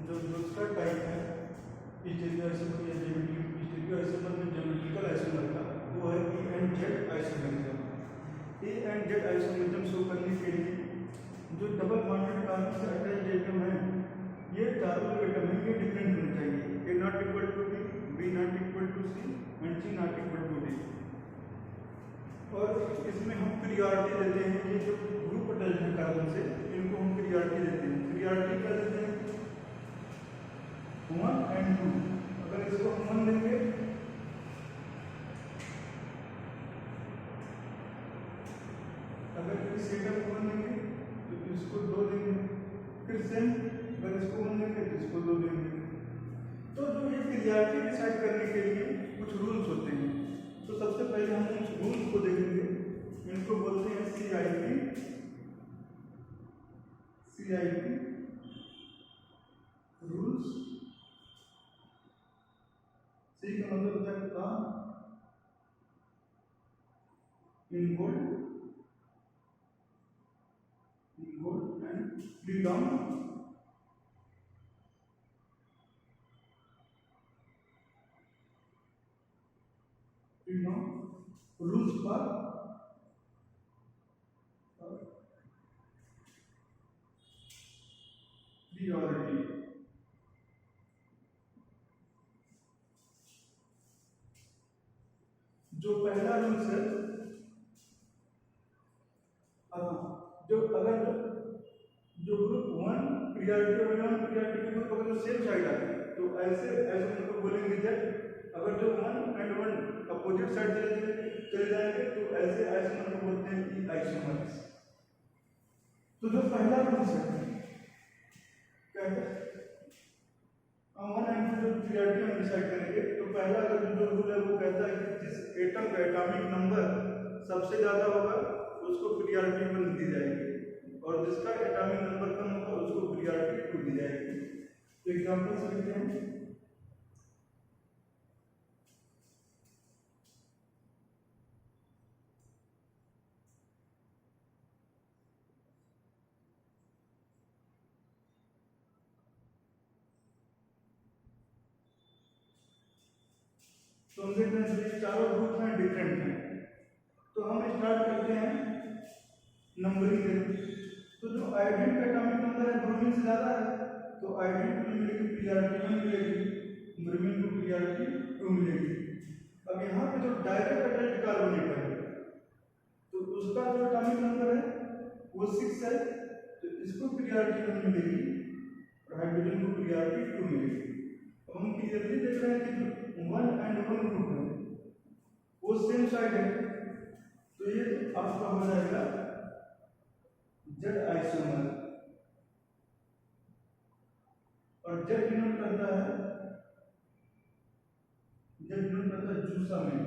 जो दूसरा टाइप है स्टीरियो आइसोमर या स्टीरियो आइसोमर में ज्योमेट्रिकल आइसोमर का, वो है E and Z isomerism. E and Z isomerism show करने के लिए जो डबल बॉन्डेड कार्बन से अटैच्ड एटम है, ये चारों एटम है, ये डिफरेंट होने चाहिए। A not equal to B, B not equal to C and C not equal to D। और इसमें हम प्रियोरिटी देते हैं, ये जो ग्रुप अटैच्ड है कार्बन से, इनको हम प्रियोरिटी देते हैं। प्रियोरिटी क्या देते हैं? 1 एंड 2। अगर इसको हम 1 देंगे, अगर इस एटम को 1 देंगे तो इसको 2 देंगे, फिर सेम अगर इसको 1 देंगे तो इसको 2 देंगे। तो जो ये प्रियोरिटी डिसाइड करने के लिए कुछ रूल्स होते हैं, तो सबसे पहले हम उस रूल्स को देखेंगे। इनको बोलते हैं CIP रूल्स। सी का मतलब होता है का, in bold and D down. Rules for priority. जो पहला रूल्स है, जो अगर जो ग्रुप 1 प्रियोरिटी और नॉन प्रियोरिटी के ग्रुप अगर सेम साइड आते हैं तो ऐसे उनको बोलेंगे दैट। अगर जो 1 एंड 1 अपोजिट साइड चले जाएंगे तो ऐसे आइसोमर को बोलते हैं कि आइसोमर्स। तो जो पहला रूल है क्या है, हम 1 एंड 2 जो प्रियोरिटी हम डिसाइड करेंगे, तो पहला अगर जो रूल है वो कहता है कि जिस एटम का एटॉमिक नंबर सबसे ज्यादा होगा उसको प्रियोरिटी 1 दी जाएगी, और जिसका एटॉमिक नंबर कम होगा उसको प्रियोरिटी 2 दी जाएगी। तो एग्जांपल से लिखते हैं, तो हम देखते हैं ये चारों ग्रुप हैं डिफरेंट हैं। तो हम स्टार्ट करते हैं नंबरिंग से। तो जो आयोडीन का एटॉमिक नंबर है ब्रोमीन से ज्यादा है, तो आयोडीन को मिलेगी प्रियोरिटी 1 मिलेगी, ब्रोमीन को प्रियोरिटी 2 मिलेगी। अब यहाँ पे जो डायरेक्ट अटैच्ड कार्बोनेट है तो उसका जो एटॉमिक नंबर है वो 6 है, तो इसको प्रियोरिटी 1 मिलेगी और हाइड्रोजन को प्रियोरिटी 2 मिलेगी। अब हम क्लियरली देख रहे हैं कि जो 1 एंड 1 ग्रुप है वो सेम साइड है, तो ये आपका हो जाएगा जेड आइसोमर। और जेड डिनोट करता है जूसा में,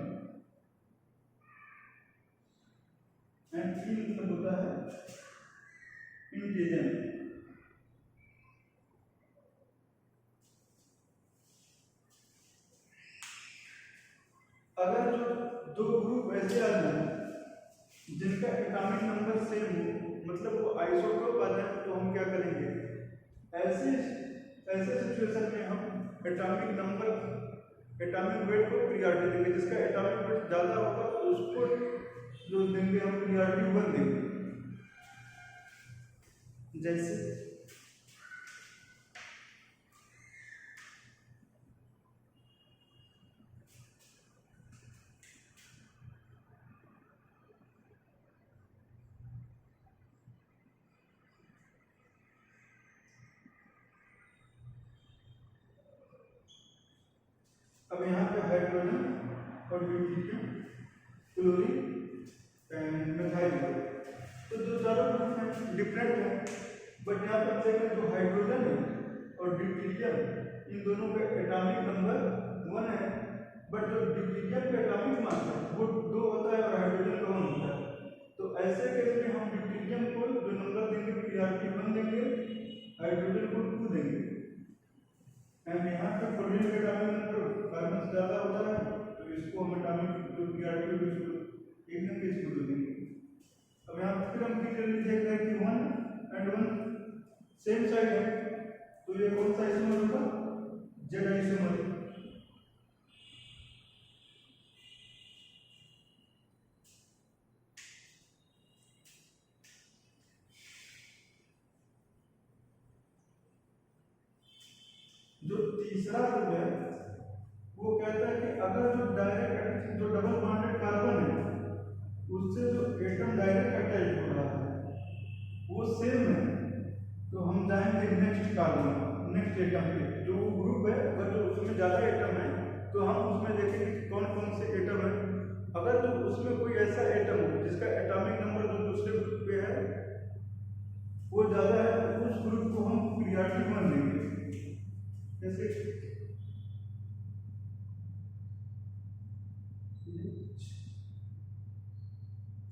एंड ई मतलब होता है इंटीजन। अगर जो दो ग्रुप ऐसे आ जाए जिनका एटॉमिक नंबर सेम हो, मतलब वो आइसोटोप आ जाए, तो हम क्या करेंगे, ऐसे सिचुएशन में हम एटॉमिक वेट को प्रियोरिटी देंगे। जिसका एटॉमिक वेट ज्यादा होगा उसको जो देंगे हम प्रियोरिटी 1 देंगे। जैसे अब यहाँ पे हाइड्रोजन और ड्यूटेरियम, क्लोरीन एंड मिथाइल, तो जो चारों ग्रुप हैं डिफरेंट हैं, बट यहाँ पर देखें जो हाइड्रोजन है और ड्यूटेरियम, इन दोनों का एटॉमिक नंबर 1 है, बट जो ड्यूटेरियम का एटॉमिक मास है वो 2 होता है और हाइड्रोजन का 1 होता है। तो ऐसे केस में हम ड्यूटेरियम को जो नंबर देंगे प्रियोरिटी 1 देंगे, हाइड्रोजन को 2 देंगे। एंड यहाँ पे क्लोरीन का एटॉमिक नंबर कार्बन से ज्यादा होता है, तो इसको हम एटॉमिक जो प्रियोरिटी एक नंबर इसको 2 देंगे। अब यहाँ फिर हम क्लियरली देख रहे हैं कि 1 एंड 1 सेम साइड है, तो ये कौन सा आइसोमर होगा? Z isomer. जो तीसरा रूल है वो कहता है कि अगर जो डायरेक्ट जो डबल बॉन्डेड कार्बन है उससे जो एटम डायरेक्ट अटैच हो रहा है वो सेम है, तो हम जाएंगे नेक्स्ट कार्बन, नेक्स्ट एटम पे। जो ग्रुप है अगर जो उसमें ज़्यादा एटम है तो हम उसमें देखेंगे कि कौन कौन से एटम है। अगर जो उसमें कोई ऐसा एटम हो जिसका एटॉमिक नंबर जो दूसरे ग्रुप पे है वो ज़्यादा है तो उस ग्रुप को हम प्रियोरिटी मान देंगे। जैसे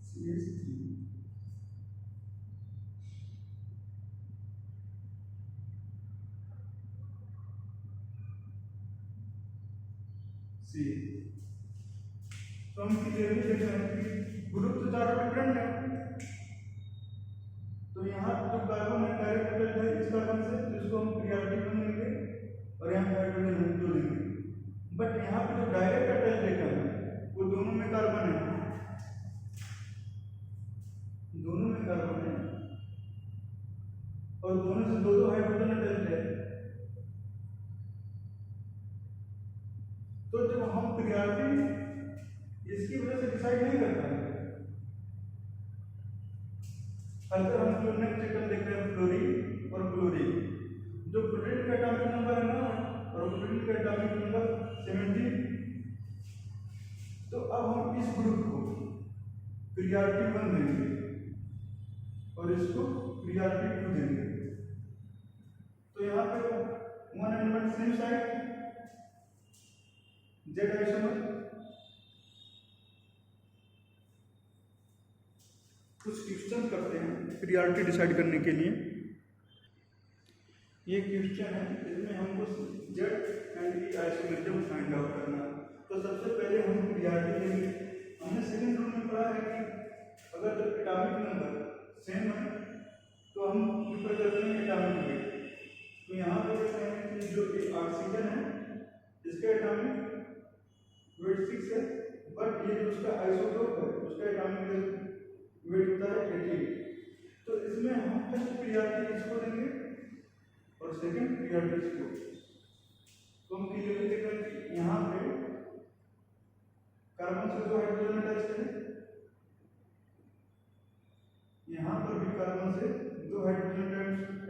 CH3 सी। तो हम क्लियरली देख रहे हैं कि ग्रुप तो चारों डिफरेंट है, तो यहाँ जो कार्बन है डायरेक्ट अटैच है इस कार्बन से, तो इसको हम प्रियोरिटी वन देंगे और यहाँ पे हाइड्रोजन है दो देंगे। बट यहाँ पे जो डायरेक्ट अटैच एटम है वो दोनों में कार्बन है, दोनों में कार्बन है और दोनों से दो दो हाइड्रोजन अटैच है। तो जब हम प्रियोरिटी इसकी वजह से डिसाइड नहीं कर पाएंगे। अगर हम जो नेक्स्ट एटम देख रहे हैं फ्लोरीन और क्लोरीन, जो फ्लोरीन का एटॉमिक नंबर है ना और क्लोरीन का एटॉमिक नंबर 17, तो अब हम इस ग्रुप को प्रियोरिटी वन देंगे और इसको प्रियोरिटी टू देंगे। तो यहाँ पे one and one same side Z isomer. कुछ क्वेश्चन करते हैं प्रियोरिटी डिसाइड करने के लिए। ये क्वेश्चन है इसमें हमको Z and E isomerism find out करना है। तो सबसे पहले हम प्रियोरिटी लेंगे। हमने सेकंड रूल में पढ़ा है कि अगर जो एटॉमिक नंबर सेम है तो हम प्रिफर करते हैं एटॉमिक वेट। तो यहाँ पे देखते हैं कि जो ऑक्सीजन है इसका एटॉमिक वेट 6 है, बट ये जो उसका आइसोटोप है उसका एटॉमिक वेट होता है 18। तो इसमें हम फर्स्ट प्रियोरिटी इसको देंगे और सेकंड प्रियोरिटी इसको। तो हम क्लियरली देख रहे हैं कि यहाँ पे कार्बन से दो हाइड्रोजन अटैच है, यहाँ पर भी कार्बन से दो हाइड्रोजन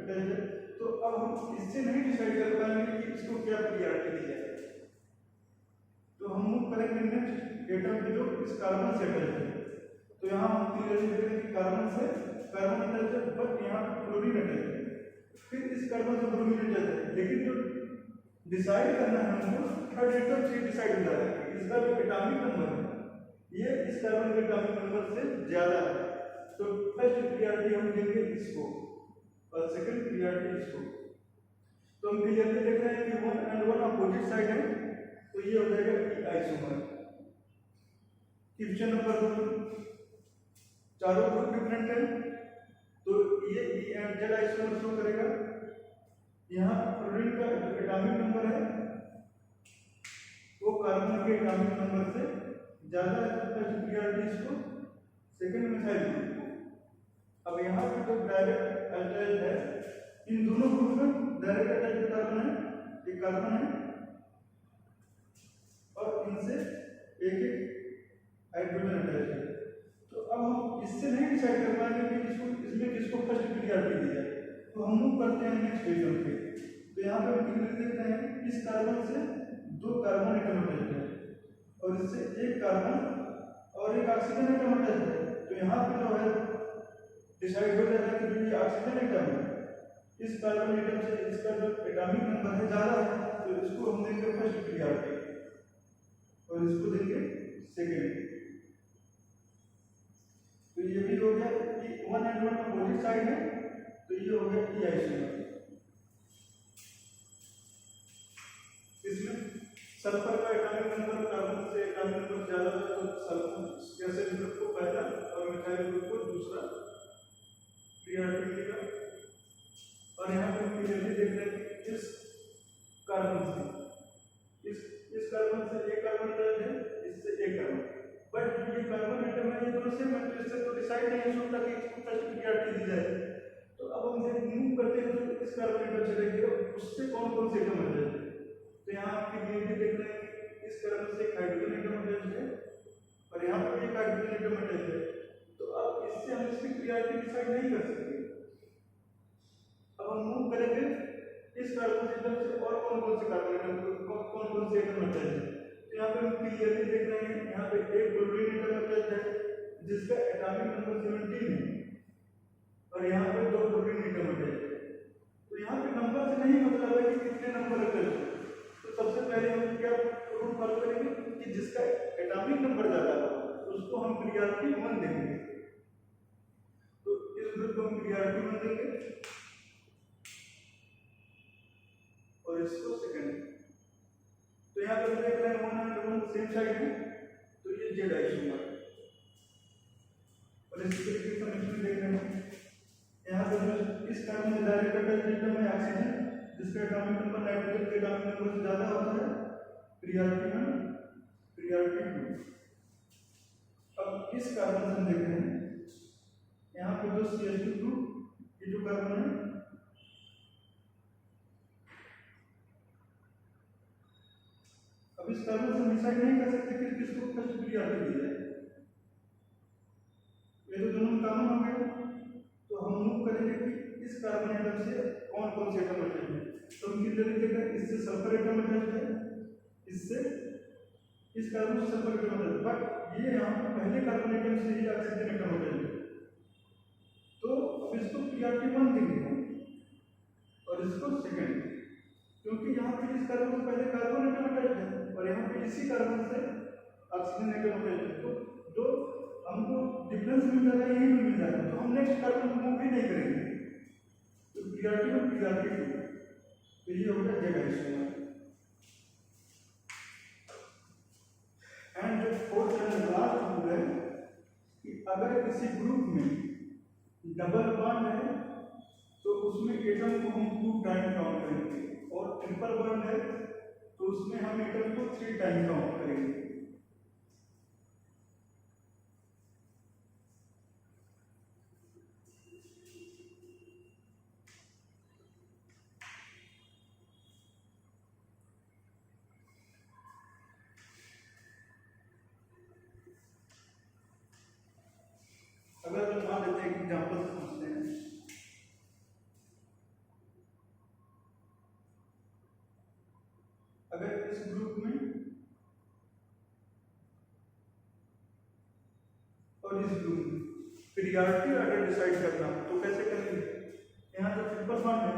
अटैच है। तो अब हम इससे नहीं डिसाइड कर पाएंगे कि इसको क्या प्रियोरिटी दी जाए, तो हम मूव करेंगे नेक्स्ट एटम पे जो इस कार्बन से अटैच है। तो यहाँ हम क्लियरली देख रहे हैं कि कार्बन से कार्बन अटैच है, बट यहाँ पे क्लोरीन अटैच है, फिर इस कार्बन से ब्रोमीन अटैच है। लेकिन जो डिसाइड करना है हमको थर्ड एटम से डिसाइड हो जाएगा कि इसका जो एटॉमिक नंबर है ये इस कार्बन के एटॉमिक नंबर से ज्यादा है। तो फर्स्ट प्रियोरिटी हम देंगे इसको और सेकंड प्रियोरिटी इसको। तो हम क्लियरली देख रहे हैं कि one and one opposite side है, तो ये हो जाएगा ई आइसोमर। क्वेश्चन नंबर 2, चारों ग्रुप डिफरेंट है तो ये E and Z isomer show करेगा। यहाँ क्लोरीन का जो एटॉमिक नंबर है वो कार्बन के एटॉमिक नंबर से ज्यादा है, तो फर्स्ट प्रियोरिटी इसको, सेकंड मिथाइल ग्रुप को। अब यहाँ पे जो डायरेक्ट अटैच है इन दोनों ग्रुप में डायरेक्ट अटैच कार्बन है, एक कार्बन है और इनसे एक एक हाइड्रोजन अटैच है। तो अब हम इससे नहीं डिसाइड कर पाएंगे कि इसको इसमें किसको फर्स्ट प्रियोरिटी दी जाए, तो हम मूव करते हैं नेक्स्ट एटम पे। तो यहाँ पे हम क्लियरली देख रहे हैं कि इस कार्बन से दो कार्बन एटम अटैच है और इससे एक कार्बन और एक ऑक्सीजन एटम अटैच है। तो यहाँ पे जो है डिसाइड हो जाएगा कि जो ये ऑक्सीजन एटम है इस कार्बन एटम से इसका जो एटॉमिक नंबर है ज्यादा है, तो इसको हम देंगे फर्स्ट प्रियोरिटी और इसको देंगे सेकंड। तो ये भी हो गया कि one and one opposite side है, तो ये हो गया ई आइसोमर। इसमें सल्फर का एटॉमिक नंबर कार्बन से एटॉमिक नंबर ज्यादा है, तो सल्फर गैसीय ग्रुप को पहला और मिथाइल ग्रुप को दूसरा प्रियोरिटी मिलेगा। और यहाँ पे क्लियरली देख रहे हैं इस कार्बन से, इस कार्बन से एक कार्बन अटैच है, इससे एक कार्बन, बट जो ये कार्बन एटम है ये दोनों सेम है, तो इससे तो डिसाइड नहीं हो सकता कि इसको फर्स्ट प्रियॉरिटी दी जाए। तो अब हम जब मूव करते हैं तो इस कार्बन एटम से लेके उससे कौन कौन से एटम अटैच है। तो यहाँ आपके लिए देख रहे हैं कि इस कार्बन से एक हाइड्रोजन एटम अटैच है और यहाँ पर एक हाइड्रोजन एटम अटैच है। तो अब इससे हम इसकी प्रियॉरिटी डिसाइड नहीं कर सकते। अब हम मूव करेंगे इस कार्बन एटम से और कौन कौन से कार्बन एटम कौन कौन से एटम अटैच है। तो यहाँ पे हम क्लियरली देख रहे हैं यहाँ पे एक क्लोरीन एटम अटैच है जिसका एटॉमिक नंबर 17 है और यहाँ पे दो क्लोरीन एटम अटैच है। तो यहाँ पे नंबर से नहीं मतलब है कि कितने नंबर अटैच है। तो सबसे पहले हम क्या रूल फॉलो करेंगे कि जिसका एटॉमिक नंबर ज्यादा हो उसको हम प्रियॉरिटी 1 देंगे। तो इस ग्रुप को हम प्रियॉरिटी 1 देंगे और इसको सेकंड। तो यहाँ पे देख रहे हैं 1 और 1 सेम साइड है, तो ये जेड आइसोमर। और इस तरीके से हम देख रहे हैं यहाँ पे जो इस कार्बन से डायरेक्ट अटैच एटम है ऑक्सीजन जिसका एटॉमिक नंबर नाइट्रोजन के एटॉमिक नंबर से ज्यादा होता है, प्रियॉरिटी 1 प्रियॉरिटी 2। अब इस कार्बन से हम देख रहे हैं यहाँ पे जो CH2 ग्रुप ये जो कार्बन है अब इस कार्बन से हम डिसाइड नहीं कर सकते कि किसको फर्स्ट प्रियॉरिटी दी जाए। ये तो दोनों कॉमन हो गए। तो हम मूव करेंगे कि इस कार्बन एटम से कौन कौन से एटम अटैच है। तो हम क्लियरली देख रहे हैं इससे सल्फर एटम अटैच है, इससे इस कार्बन से सल्फर एटम अटैच, बट ये यहाँ पर पहले कार्बन एटम से ही ऑक्सीजन एटम अटैच है। तो अब इसको प्रियॉरिटी 1 देंगे और इसको सेकंड, क्योंकि यहाँ पे इस कार्बन से पहले कार्बन एटम अटैच है और यहाँ पे इसी कार्बन से ऑक्सीजन एटम अटैच है। तो जो हमको डिफरेंस मिल जाएगा यही मिल जाएगा, तो हम नेक्स्ट कार्बन को मूव भी नहीं करेंगे। तो प्रियॉरिटी 1 प्रियॉरिटी 2, तो ये हो गया जेड आइसोमर। एंड जो फोर्थ एंड लास्ट रूल है कि अगर किसी ग्रुप में डबल बॉन्ड है तो उसमें एटम को हम 2 टाइम काउंट करेंगे और ट्रिपल बॉन्ड है तो उसमें हम एटम को 3 टाइम काउंट करेंगे। अगर हम मान लेते हैं एग्जांपल समझते हैं, अगर इस ग्रुप में और इस ग्रुप में प्रियॉरिटी ऑर्डर डिसाइड करना तो कैसे करेंगे। यहाँ जो ट्रिपल बॉन्ड है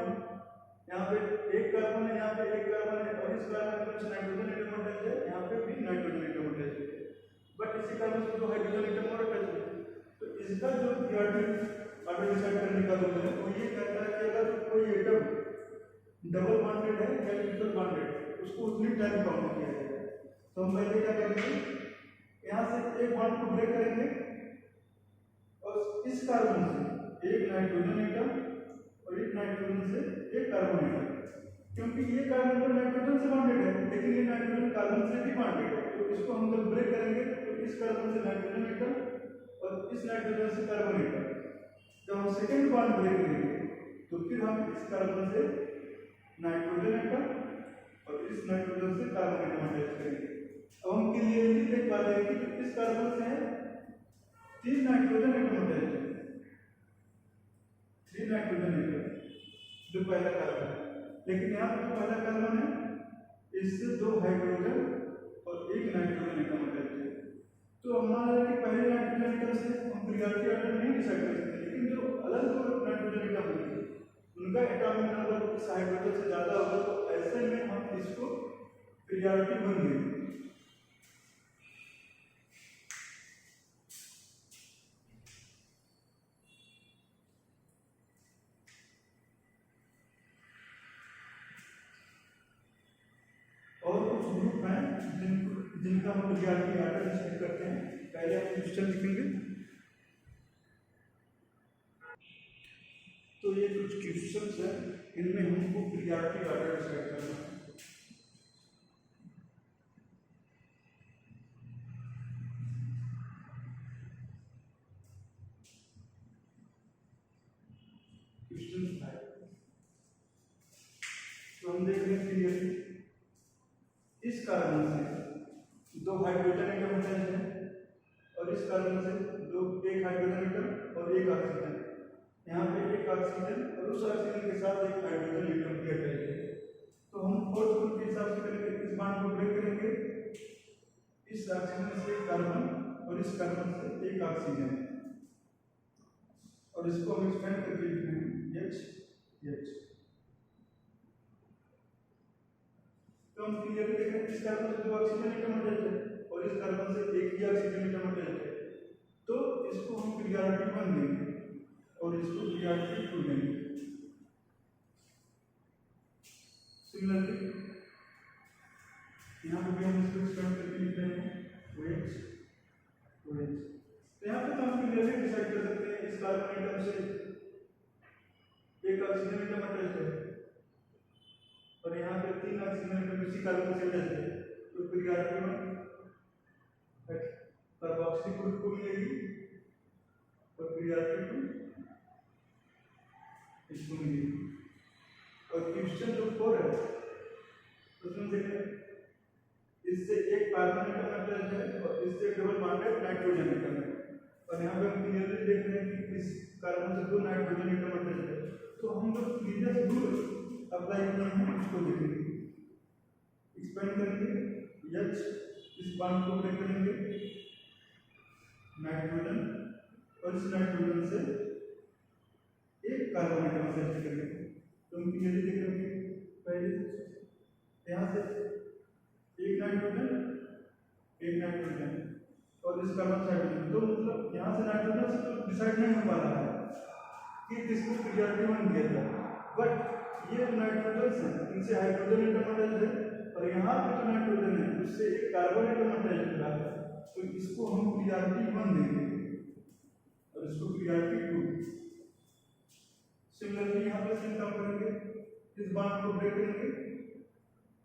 यहाँ पे एक कार्बन है, यहाँ पे एक कार्बन है और इस कार्बन में नाइट्रोजन एटम अटैच है, यहाँ पे भी नाइट्रोजन एटम अटैच है, बट इसी कार्बन से दो हाइड्रोजन एटम और अटैच है। तो इसका जो प्रियॉरिटी ऑर्डर डिसाइड करने का रूल है वो ये कहता है कि अगर कोई एटम डबल बॉन्डेड है या ट्रिपल बॉन्डेड है उसको उतनी टाइम काउंट किया जाएगा। तो हम पहले क्या करेंगे, यहाँ से एक बॉन्ड को ब्रेक करेंगे और इस कार्बन से एक नाइट्रोजन एटम और एक नाइट्रोजन से एक कार्बन एटम, क्योंकि ये कार्बन तो नाइट्रोजन से बॉन्डेड है लेकिन ये नाइट्रोजन कार्बन से भी बॉन्डेड है। तो इसको हम जब ब्रेक करेंगे तो इस कार्बन से नाइट्रोजन एटम और इस नाइट्रोजन से कार्बन एटम, जब हम सेकेंड बॉन्ड ब्रेक करेंगे तो फिर हम इस कार्बन से नाइट्रोजन एटम और इस नाइट्रोजन से कार्बन एटम अटैच करेंगे। अब हम क्लियरली देख पा रहे हैं कि इस कार्बन से 3 नाइट्रोजन एटम अटैच है, 3 नाइट्रोजन एटम जो पहला कार्बन है, लेकिन यहाँ पे जो पहला कार्बन है इससे 2 हाइड्रोजन और 1 नाइट्रोजन एटम अटैच है। तो हम मान लें कि पहले नाइट्रोजन एटम से हम प्रियॉरिटी ऑर्डर नहीं डिसाइड कर सकते, लेकिन जो अलग दो नाइट्रोजन एटम होंगे उनका एटॉमिक नंबर इस हाइड्रोजन से ज्यादा होगा, तो ऐसे में हम इसको प्रियॉरिटी 1 देंगे। और कुछ ग्रुप हैं जिनका हम प्रियॉरिटी ऑर्डर डिसाइड करते हैं। पहले हम क्वेश्चन लिखेंगे। तो ये कुछ क्वेश्चंस हैं, इनमें हमको प्रियॉरिटी ऑर्डर डिसाइड करना है। क्वेश्चन 5 तो हम देख रहे हैं क्लियरली, इस कार्बन से 2 हाइड्रोजन एटम अटैच है और इस कार्बन से एक हाइड्रोजन एटम और एक ऑक्सीजन। यहाँ पे एक ऑक्सीजन और उस ऑक्सीजन के साथ एक हाइड्रोजन एटम भी अटैच है। तो हम फोर्थ ग्रुप के हिसाब से करेंगे, इस बॉन्ड को ब्रेक करेंगे, इस ऑक्सीजन से एक कार्बन और इस कार्बन से एक ऑक्सीजन, और इसको हम एक्सपेंड करके लिखेंगे H। तो हम क्लियरली देख रहे हैं, इस कार्बन से 2 ऑक्सीजन एटम अटैच है और इस कार्बन से एक ही ऑक्सीजन एटम अटैच है। तो इसको हम प्रियॉरिटी 1 देंगे और इसको प्रियॉरिटी 2 देंगे। सिमिलरली यहाँ पे भी हम इसको एक्सपेंड करके लिख रहे हैं OH। तो यहाँ पे तो हम क्लियरली डिसाइड कर सकते हैं, इस कार्बन एटम से एक ऑक्सीजन एटम अटैच है और यहाँ पे 3 ऑक्सीजन एटम इसी कार्बन से अटैच है। तो प्रियॉरिटी 1 कार्बोक्सिलिक ग्रुप को मिलेगी और प्रियॉरिटी 2 इसको मिलेगी। और क्वेश्चन जो 4 है उसमें देखें, इससे एक कार्बन एटम अटैच है और इससे डबल बॉन्डेड नाइट्रोजन एटम है, और यहाँ पे हम क्लियरली देख रहे हैं कि इस कार्बन से 2 नाइट्रोजन एटम अटैच है। तो हम जो प्रीवियस रूल अप्लाई किए हैं उसको देखेंगे, एक्सपेंड करेंगे H, इस बॉन्ड को ब्रेक करेंगे नाइट्रोजन और इस नाइट्रोजन से एक कार्बन एटम अटैच करेंगे। तो हम क्लियरली देख रहे हैं, पहले यहाँ से एक नाइट्रोजन और इस कार्बन से हाइड्रोजन। तो मतलब यहाँ से नाइट्रोजन से तो डिसाइड नहीं हो पा रहा है कि किसको प्रियॉरिटी 1 दिया जाए, बट ये जो नाइट्रोजन है इनसे हाइड्रोजन एटम अटैच है और यहाँ पे जो नाइट्रोजन है उससे एक कार्बन एटम अटैच हो रहा है। तो इसको हम प्रियॉरिटी 1 देंगे और इसको प्रियॉरिटी 2। सिमिलरली यहाँ पे सेम काम करेंगे, इस बॉन्ड को ब्रेक करेंगे,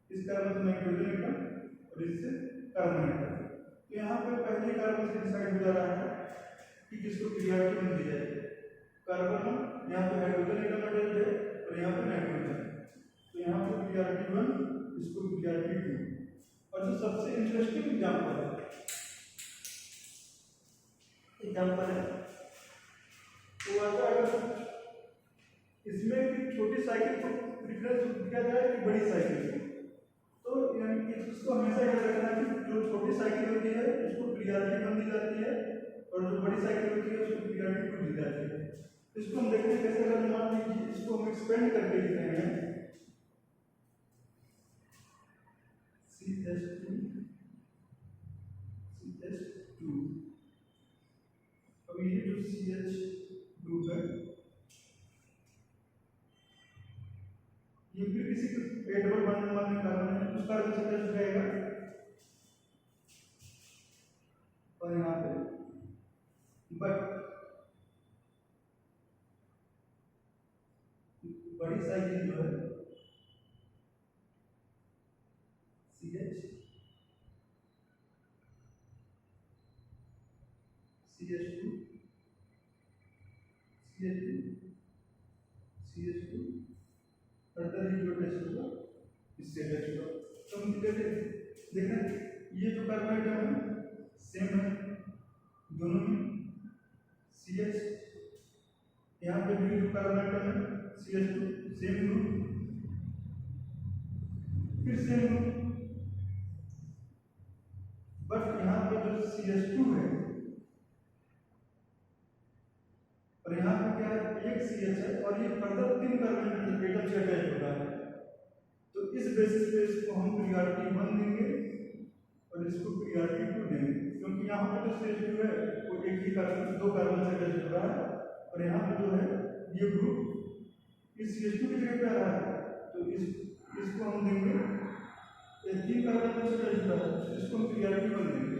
इस कार्बन से नाइट्रोजन एटम और इससे कार्बन एटम। तो यहाँ पे पहले कार्बन से डिसाइड हो जा रहा है कि किसको प्रियॉरिटी 1 दी जाए। कार्बन यहाँ पे हाइड्रोजन एटम अटैच है और यहाँ पे नाइट्रोजन, तो यहाँ पे प्रियॉरिटी 1, इसको प्रियॉरिटी 2। और जो सबसे इंटरेस्टिंग एग्जांपल है तो ऐसा अगर इसमें कि छोटी साइकिल को प्रेफरेंस दिया जाए कि बड़ी साइकिल को, तो यानी कि इसको हमेशा याद रखना कि जो छोटी साइकिल होती है उसको प्रियॉरिटी 1 दी जाती है और जो बड़ी साइकिल होती है उसको प्रियॉरिटी 2 दी जाती है। इसको हम देखते हैं कैसे, अगर मान लीजिए इसको हम एक्सपेंड करके लिख रहे हैं CH2। अब ये जो CH ग्रुप है ये फिर किसी डबल बॉन्ड वाले कार्बन है, उस कार्बन से अटैच हो जाएगा और यहाँ पे बट बड़ी साइकिल जो है CH2 फर्दर ही जो टेस्ट होगा इससे अटैच होगा। तो हम देखना ये जो कार्बन एटम है सेम है दोनों में, CH यहाँ पे भी जो कार्बन एटम है CH2 सेम ग्रुप, फिर सेम ग्रुप, बट यहाँ पे जो CH2 है और यहाँ पे क्या है एक CH है और ये फर्दर 3 कार्बन एटम से अटैच हो रहा है। तो इस बेसिस पे इसको हम प्रियॉरिटी 1 देंगे और इसको प्रियॉरिटी 2 देंगे, क्योंकि यहाँ पे जो CH2 है वो एक ही कार्बन 2 कार्बन से अटैच हो रहा है और यहाँ पे जो है ये ग्रुप इस CH2 की जगह पे आ रहा है। तो इसको हम देंगे ये 3 कार्बन से अटैच हो रहा है, इसको हम प्रियॉरिटी 1 देंगे।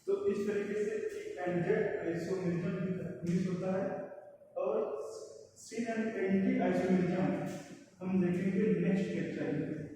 तो इस तरीके से एंड आइसोमेरिज्म दिखता है। मिस होता है। और सिन एंड एंटी आइसोमेरिज्म हम देखेंगे नेक्स्ट लेक्चर में।